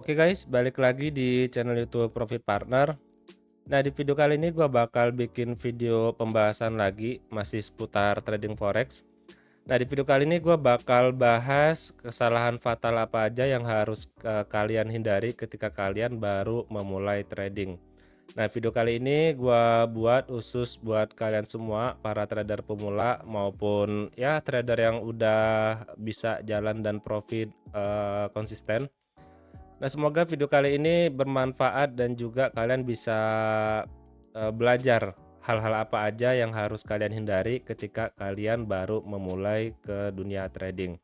Oke guys, balik lagi di channel YouTube Profit Partner. Nah, di video kali ini gua bakal bikin video pembahasan lagi masih seputar trading forex. Nah, di video kali ini gua bakal bahas kesalahan fatal apa aja yang harus kalian hindari ketika kalian baru memulai trading. Nah, video kali ini gua buat khusus buat kalian semua para trader pemula maupun ya trader yang udah bisa jalan dan profit konsisten. Nah, semoga video kali ini bermanfaat dan juga kalian bisa belajar hal-hal apa aja yang harus kalian hindari ketika kalian baru memulai ke dunia trading.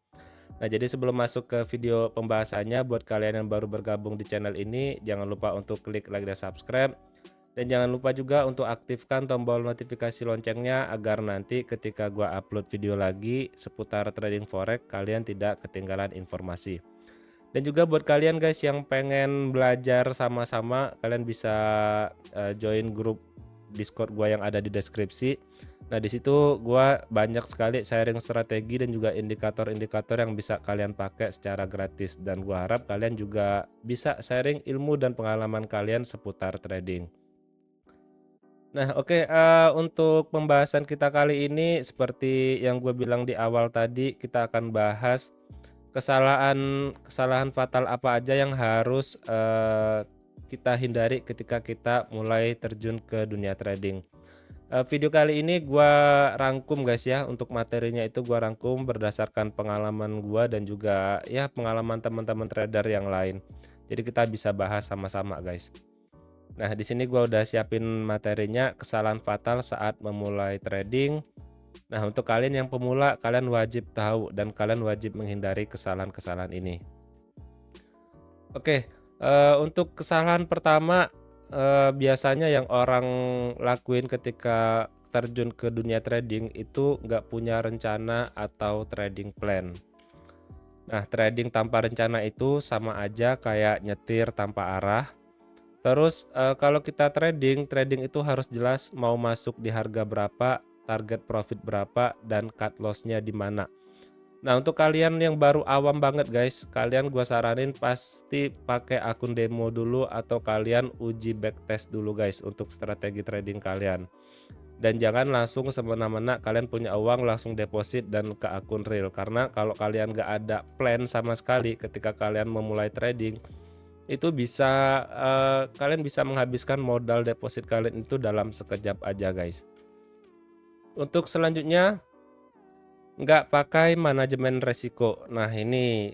Nah, jadi sebelum masuk ke video pembahasannya, buat kalian yang baru bergabung di channel ini, jangan lupa untuk klik like dan subscribe. Dan jangan lupa juga untuk aktifkan tombol notifikasi loncengnya agar nanti ketika gua upload video lagi seputar trading forex, kalian tidak ketinggalan informasi. Dan juga buat kalian guys yang pengen belajar sama-sama, kalian bisa join grup Discord gua yang ada di deskripsi. Nah, di situ gua banyak sekali sharing strategi dan juga indikator-indikator yang bisa kalian pakai secara gratis, dan gua harap kalian juga bisa sharing ilmu dan pengalaman kalian seputar trading. Nah, oke, untuk pembahasan kita kali ini seperti yang gue bilang di awal tadi, kita akan bahas kesalahan fatal apa aja yang harus kita hindari ketika kita mulai terjun ke dunia trading. Video kali ini gua rangkum guys ya, untuk materinya itu gua rangkum berdasarkan pengalaman gua dan juga ya pengalaman teman-teman trader yang lain. Jadi kita bisa bahas sama-sama guys. Nah, di sini gua udah siapin materinya, kesalahan fatal saat memulai trading. Nah, untuk kalian yang pemula, kalian wajib tahu dan kalian wajib menghindari kesalahan-kesalahan ini. Oke, untuk kesalahan pertama, biasanya yang orang lakuin ketika terjun ke dunia trading itu nggak punya rencana atau trading plan. Nah, trading tanpa rencana itu sama aja kayak nyetir tanpa arah. Terus, kalau kita trading itu harus jelas mau masuk di harga berapa, target profit berapa, dan cut loss-nya di mana. Nah, untuk kalian yang baru awam banget guys, kalian gua saranin pasti pakai akun demo dulu atau kalian uji backtest dulu guys untuk strategi trading kalian. Dan jangan langsung semena-mena kalian punya uang langsung deposit dan ke akun real, karena kalau kalian nggak ada plan sama sekali ketika kalian memulai trading, itu bisa kalian bisa menghabiskan modal deposit kalian itu dalam sekejap aja guys. Untuk selanjutnya, nggak pakai manajemen resiko. Nah, ini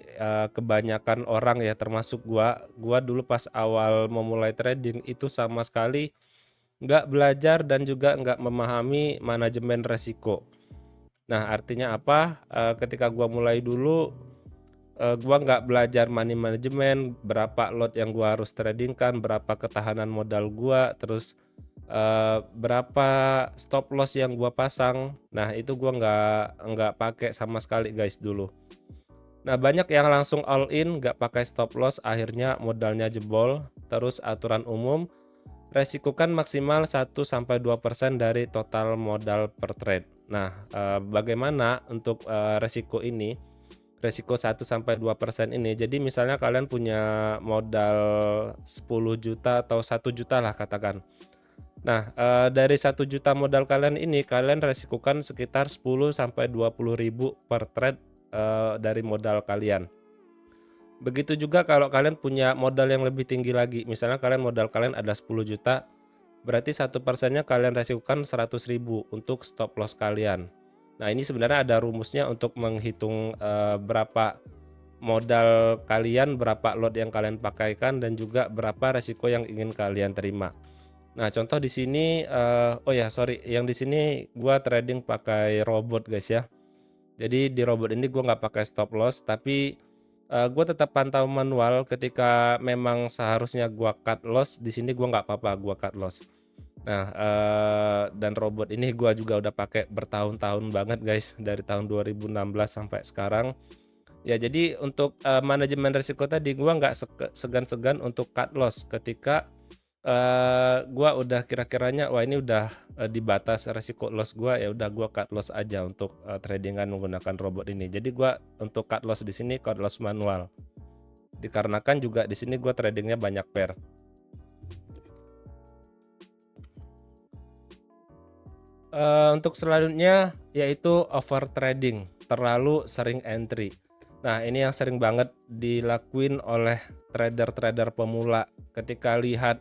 kebanyakan orang ya termasuk gua dulu pas awal memulai trading itu sama sekali nggak belajar dan juga nggak memahami manajemen resiko. Nah, artinya apa? Ketika gua mulai dulu, gua nggak belajar money management, berapa lot yang gua harus tradingkan, berapa ketahanan modal gua, terus berapa stop loss yang gua pasang. Nah, itu gua nggak pakai sama sekali guys dulu. Nah, banyak yang langsung all in nggak pakai stop loss, akhirnya modalnya jebol. Terus aturan umum, resikokan maksimal 1-2% dari total modal per trade. Nah, bagaimana untuk resiko ini? Resiko 1-2% ini. Jadi misalnya kalian punya modal 10 juta atau 1 juta lah katakan. Nah, dari 1 juta modal kalian ini, kalian resikokan sekitar 10-20 ribu per trade dari modal kalian. Begitu juga kalau kalian punya modal yang lebih tinggi lagi, misalnya modal kalian ada 10 juta, berarti 1%-nya kalian resikokan 100 ribu untuk stop loss kalian. Nah, ini sebenarnya ada rumusnya untuk menghitung berapa modal kalian, berapa lot yang kalian pakaikan, dan juga berapa resiko yang ingin kalian terima. Nah, contoh di sini, oh ya sorry, yang di sini gua trading pakai robot guys ya. Jadi di robot ini gua nggak pakai stop loss, tapi gua tetap pantau manual ketika memang seharusnya gua cut loss, di sini gua nggak apa-apa gua cut loss. Nah, dan robot ini gua juga udah pakai bertahun-tahun banget guys, dari tahun 2016 sampai sekarang. Ya, jadi untuk manajemen risiko tadi gua nggak segan-segan untuk cut loss ketika gua udah kira-kiranya wah ini udah di batas resiko loss gua, ya udah gua cut loss aja untuk tradingan menggunakan robot ini. Jadi gua untuk cut loss di sini cut loss manual. dikarenakan juga di sini gue tradingnya banyak pair. Untuk selanjutnya yaitu over trading, terlalu sering entry. Nah, ini yang sering banget dilakuin oleh trader-trader pemula. Ketika lihat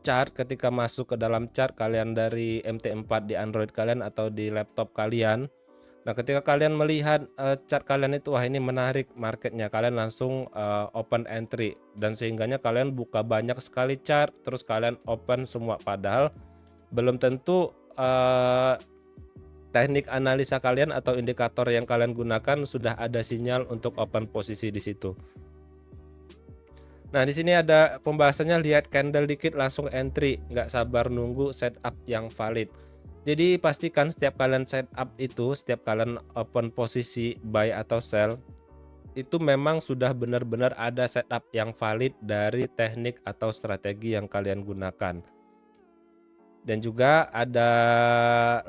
chart, ketika masuk ke dalam chart kalian dari MT4 di Android kalian atau di laptop kalian. Nah, ketika kalian melihat chart kalian itu, wah ini menarik marketnya, kalian langsung open entry, dan sehingganya kalian buka banyak sekali chart, terus kalian open semua, padahal belum tentu teknik analisa kalian atau indikator yang kalian gunakan sudah ada sinyal untuk open posisi di situ. Nah, di sini ada pembahasannya, lihat candle dikit langsung entry, nggak sabar nunggu setup yang valid. Jadi pastikan setiap kalian setup itu, setiap kalian open posisi buy atau sell, itu memang sudah benar-benar ada setup yang valid dari teknik atau strategi yang kalian gunakan. Dan juga ada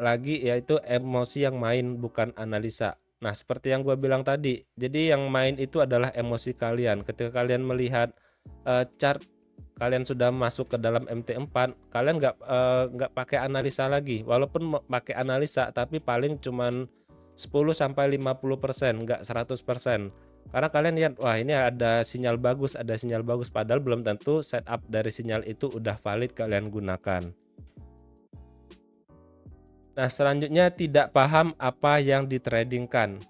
lagi yaitu emosi yang main, bukan analisa. Nah, seperti yang gue bilang tadi, jadi yang main itu adalah emosi kalian. Ketika kalian melihat chart kalian sudah masuk ke dalam MT4, kalian nggak pakai analisa lagi. Walaupun pakai analisa, tapi paling cuman 10-50%, nggak 100%. Karena kalian lihat, wah ini ada sinyal bagus, padahal belum tentu setup dari sinyal itu udah valid kalian gunakan. Nah, selanjutnya tidak paham apa yang ditradingkan.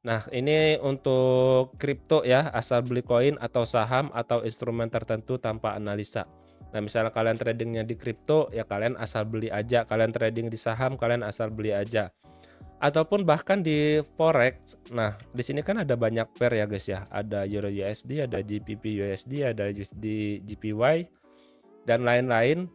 Nah, ini untuk kripto ya, asal beli koin atau saham atau instrumen tertentu tanpa analisa. Nah, misalnya kalian tradingnya di kripto, ya kalian asal beli aja. Kalian trading di saham, kalian asal beli aja. Ataupun bahkan di forex. Nah, di sini kan ada banyak pair ya guys ya. Ada Euro USD, ada GBP USD, ada USD GPY, dan lain-lain.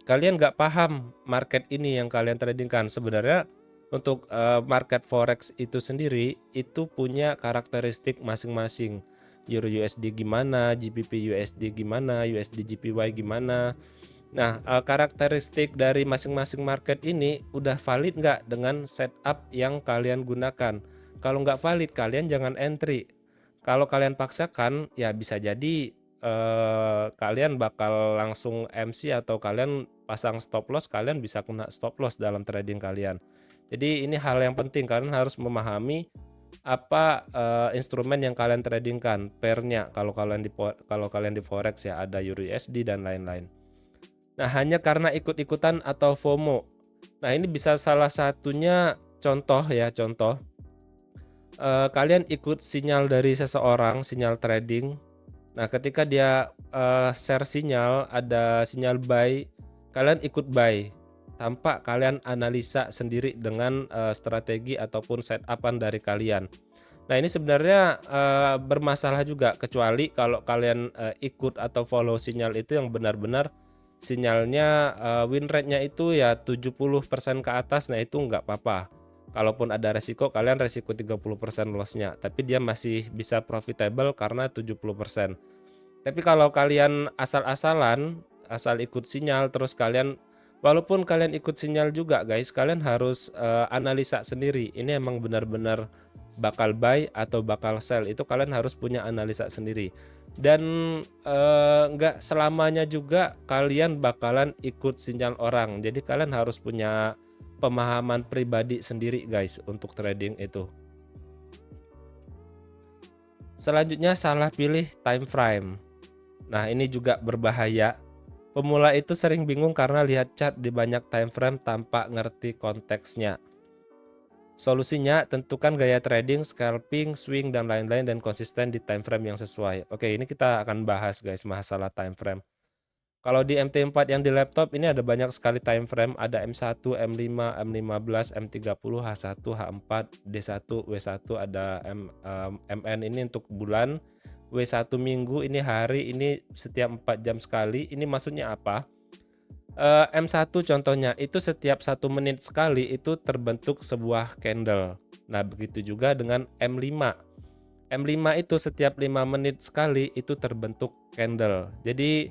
Kalian nggak paham market ini yang kalian tradingkan. Sebenarnya untuk market forex itu sendiri itu punya karakteristik masing-masing. Euro USD gimana, GBP USD gimana, USD GPY gimana. Nah, karakteristik dari masing-masing market ini udah valid nggak dengan setup yang kalian gunakan. Kalau nggak valid, kalian jangan entry. Kalau kalian paksakan, ya bisa jadi kalian bakal langsung MC atau kalian pasang stop loss, kalian bisa kena stop loss dalam trading kalian. Jadi ini hal yang penting, kalian harus memahami apa instrumen yang kalian tradingkan, pairnya. Kalau kalian di forex ya ada Euro USD dan lain-lain. Nah, hanya karena ikut-ikutan atau FOMO. Nah, ini bisa salah satunya contoh ya, kalian ikut sinyal dari seseorang, sinyal trading. Nah, ketika dia share sinyal, ada sinyal buy, kalian ikut buy tanpa kalian analisa sendiri dengan strategi ataupun setupan dari kalian. Nah, ini sebenarnya bermasalah juga, kecuali kalau kalian ikut atau follow sinyal itu yang benar-benar sinyalnya win rate-nya itu ya 70% ke atas. Nah, itu nggak apa-apa. Kalaupun ada resiko, kalian resiko 30% loss-nya, tapi dia masih bisa profitable karena 70%. Tapi kalau kalian asal-asalan, asal ikut sinyal, terus kalian, walaupun kalian ikut sinyal juga guys, kalian harus analisa sendiri. Ini emang benar-benar bakal buy atau bakal sell, itu kalian harus punya analisa sendiri. Dan nggak selamanya juga kalian bakalan ikut sinyal orang. Jadi kalian harus punya pemahaman pribadi sendiri guys untuk trading itu. Selanjutnya salah pilih time frame. Nah, ini juga berbahaya. Pemula itu sering bingung karena lihat chart di banyak time frame tanpa ngerti konteksnya. Solusinya, tentukan gaya trading, scalping, swing, dan lain-lain, dan konsisten di time frame yang sesuai. Oke, ini kita akan bahas guys masalah time frame. Kalau di MT4 yang di laptop ini ada banyak sekali time frame, ada M1, M5, M15, M30, H1, H4, D1, W1, ada MN ini untuk bulan, W1 minggu, ini hari, ini setiap 4 jam sekali. Ini maksudnya apa? M1 contohnya itu setiap 1 menit sekali itu terbentuk sebuah candle. Nah, begitu juga dengan M5. M5 itu setiap 5 menit sekali itu terbentuk candle. Jadi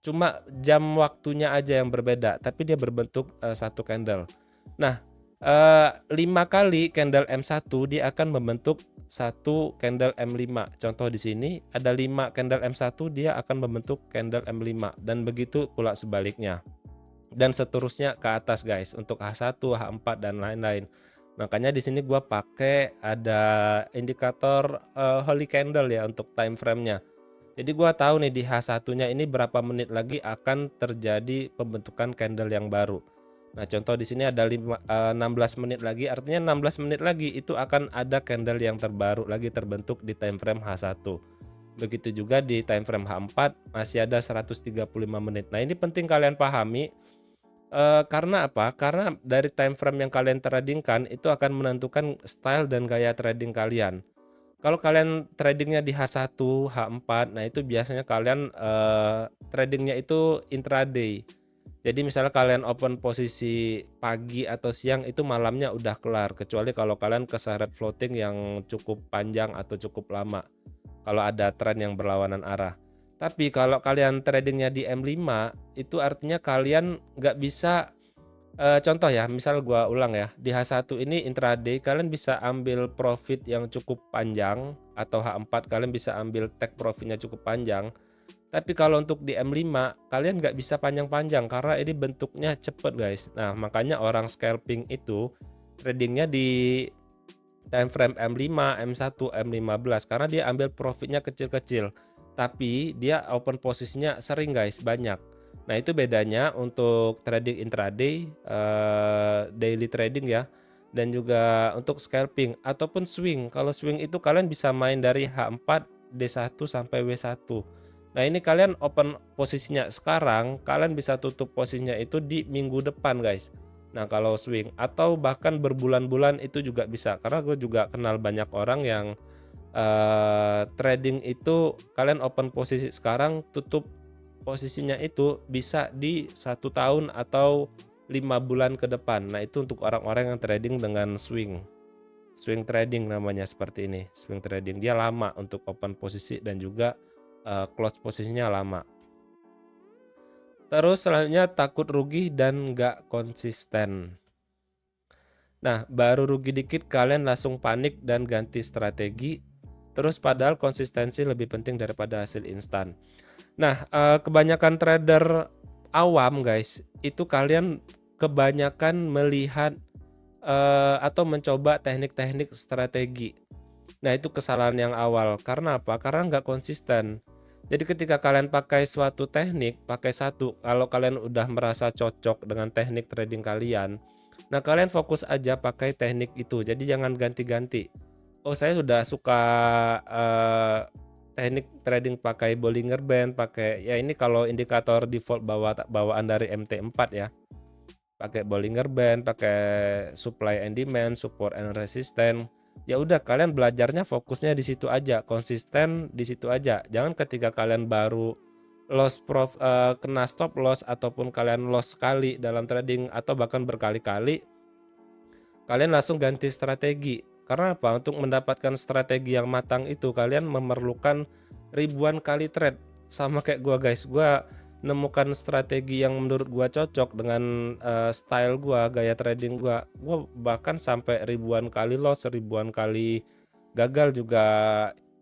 cuma jam waktunya aja yang berbeda, tapi dia berbentuk satu candle. Nah, 5 kali candle M1 dia akan membentuk satu candle M5. Contoh di sini ada 5 candle M1, dia akan membentuk candle M5 dan begitu pula sebaliknya. Dan seterusnya ke atas guys untuk H1, H4 dan lain-lain. Makanya di sini gua pakai ada indikator holy candle ya untuk time frame-nya. Jadi gua tahu nih di H1-nya ini berapa menit lagi akan terjadi pembentukan candle yang baru. Nah, contoh di sini ada 16 menit lagi, artinya 16 menit lagi itu akan ada candle yang terbaru lagi terbentuk di time frame H1. Begitu juga di time frame H4 masih ada 135 menit. Nah, ini penting kalian pahami karena apa? Karena dari time frame yang kalian tradingkan itu akan menentukan style dan gaya trading kalian. Kalau kalian tradingnya di H1, H4, nah itu biasanya kalian tradingnya itu intraday. Jadi misalnya kalian open posisi pagi atau siang itu malamnya udah kelar. Kecuali kalau kalian keseret floating yang cukup panjang atau cukup lama. Kalau ada tren yang berlawanan arah. Tapi kalau kalian tradingnya di M5 itu artinya kalian nggak bisa contoh ya, misal gua ulang ya, di H1 ini intraday kalian bisa ambil profit yang cukup panjang atau H4 kalian bisa ambil take profitnya cukup panjang. Tapi kalau untuk di M5 kalian nggak bisa panjang-panjang karena ini bentuknya cepet guys. Nah makanya orang scalping itu tradingnya di time frame M5, M1, M15 karena dia ambil profitnya kecil-kecil. Tapi dia open posisinya sering guys, banyak. Nah itu bedanya untuk trading intraday, daily trading ya, dan juga untuk scalping ataupun swing. Kalau swing itu kalian bisa main dari H4, D1 sampai W1. Nah ini kalian open posisinya sekarang, kalian bisa tutup posisinya itu di minggu depan guys. Nah kalau swing atau bahkan berbulan-bulan itu juga bisa. Karena gue juga kenal banyak orang yang trading itu kalian open posisi sekarang tutup posisinya itu bisa di 1 tahun atau 5 bulan ke depan. Nah itu untuk orang-orang yang trading dengan swing trading namanya seperti ini. Swing trading dia lama untuk open posisi dan juga close posisinya lama. Terus selanjutnya takut rugi dan nggak konsisten. Nah baru rugi dikit kalian langsung panik dan ganti strategi. Terus padahal konsistensi lebih penting daripada hasil instan. Nah, kebanyakan trader awam guys, itu kalian kebanyakan melihat atau mencoba teknik-teknik strategi. Nah, itu kesalahan yang awal. Karena apa? Karena nggak konsisten. Jadi ketika kalian pakai suatu teknik, pakai satu, kalau kalian udah merasa cocok dengan teknik trading kalian, nah kalian fokus aja pakai teknik itu. Jadi jangan ganti-ganti. Oh, saya sudah suka teknik trading pakai Bollinger Band, pakai ya ini kalau indikator default bawaan dari MT4 ya. Pakai Bollinger Band, pakai supply and demand, support and resistance. Ya udah kalian belajarnya fokusnya di situ aja, konsisten di situ aja. Jangan ketika kalian baru kena stop loss ataupun kalian loss sekali dalam trading atau bahkan berkali-kali, kalian langsung ganti strategi. Karena apa? Untuk mendapatkan strategi yang matang itu kalian memerlukan ribuan kali trade. Sama kayak gua guys, gua nemukan strategi yang menurut gua cocok dengan style gua, gaya trading gua bahkan sampai ribuan kali loss, ribuan kali gagal juga.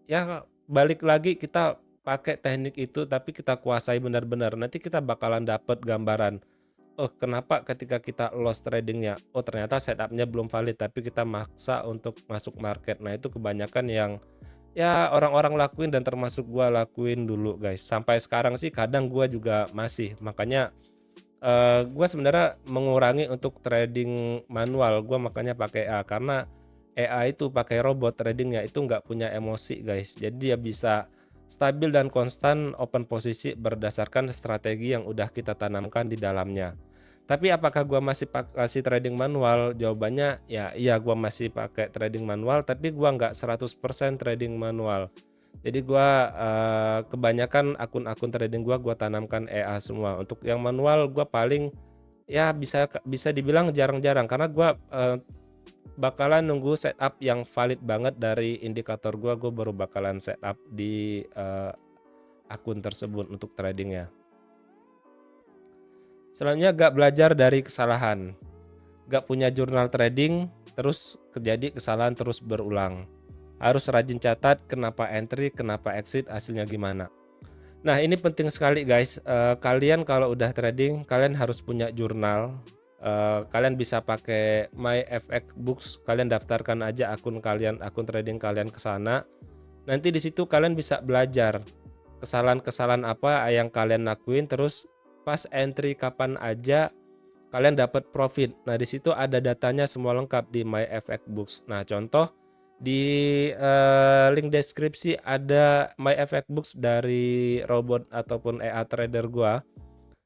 Ya balik lagi kita pakai teknik itu tapi kita kuasai benar-benar. Nanti kita bakalan dapat gambaran. Oh, kenapa ketika kita loss tradingnya? Oh, ternyata setupnya belum valid, tapi kita maksa untuk masuk market. Nah, itu kebanyakan yang ya orang-orang lakuin dan termasuk gua lakuin dulu, guys. Sampai sekarang sih kadang gua juga masih. Makanya gua sebenarnya mengurangi untuk trading manual. Gua makanya pakai EA karena EA itu pakai robot tradingnya itu nggak punya emosi, guys. Jadi dia bisa stabil dan konstan open posisi berdasarkan strategi yang udah kita tanamkan di dalamnya. Tapi apakah gua masih trading manual? Jawabannya ya iya, gua masih pakai trading manual, tapi gua nggak 100% trading manual. Jadi gua kebanyakan akun-akun trading gua tanamkan EA semua. Untuk yang manual gua paling ya bisa dibilang jarang-jarang karena gua bakalan nunggu setup yang valid banget dari indikator gua baru bakalan setup di akun tersebut untuk tradingnya. Selanjutnya gak belajar dari kesalahan, gak punya jurnal trading, terus terjadi kesalahan terus berulang. harus rajin catat kenapa entry, kenapa exit, hasilnya gimana. Nah, ini penting sekali guys. Kalian kalau udah trading, kalian harus punya jurnal. Kalian bisa pakai MyFXBooks. Kalian daftarkan aja akun kalian, akun trading kalian ke sana. Nanti di situ kalian bisa belajar kesalahan-kesalahan apa yang kalian lakuin, terus pas entry kapan aja kalian dapat profit. Nah, di situ ada datanya semua lengkap di MyFXBooks. Nah, contoh di link deskripsi ada MyFXBooks dari robot ataupun EA trader gua.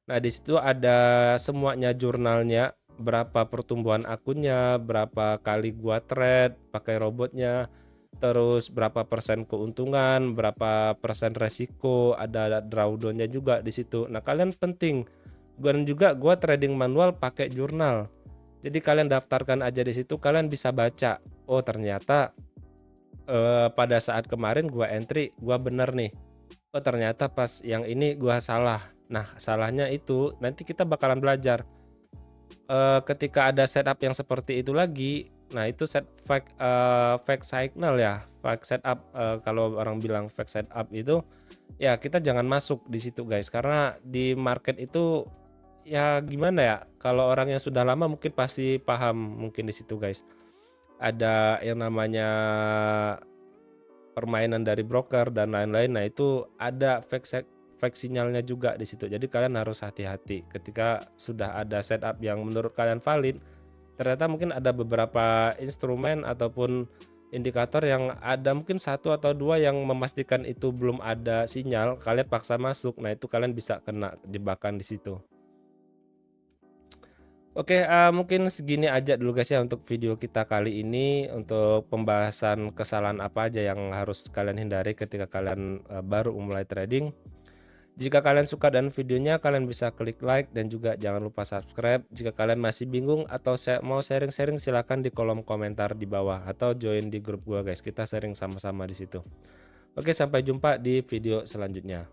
Nah, di situ ada semuanya jurnalnya, berapa pertumbuhan akunnya, berapa kali gua trade pakai robotnya, terus berapa persen keuntungan, berapa persen resiko, ada drawdownnya juga di situ. Nah, kalian penting. Dan juga gua trading manual pakai jurnal. Jadi kalian daftarkan aja di situ, kalian bisa baca. Oh, ternyata pada saat kemarin gua entry, gua bener nih. Oh, ternyata pas yang ini gua salah. Nah, salahnya itu nanti kita bakalan belajar. Ketika ada setup yang seperti itu lagi, nah itu fake signal ya, fake setup. Kalau orang bilang fake setup itu, ya kita jangan masuk di situ guys, karena di market itu ya gimana ya, kalau orang yang sudah lama mungkin pasti paham mungkin di situ guys. Ada yang namanya permainan dari broker dan lain-lain. Nah, itu ada fake sinyalnya juga di situ. Jadi kalian harus hati-hati ketika sudah ada setup yang menurut kalian valid. Ternyata mungkin ada beberapa instrumen ataupun indikator yang ada mungkin satu atau dua yang memastikan itu belum ada sinyal, kalian paksa masuk. Nah, itu kalian bisa kena jebakan di situ. Oke, mungkin segini aja dulu guys ya untuk video kita kali ini, untuk pembahasan kesalahan apa aja yang harus kalian hindari ketika kalian baru mulai trading. Jika kalian suka dengan videonya, kalian bisa klik like dan juga jangan lupa subscribe. Jika kalian masih bingung atau mau sharing-sharing, silahkan di kolom komentar di bawah atau join di grup gua guys. Kita sharing sama-sama di situ. Oke, sampai jumpa di video selanjutnya.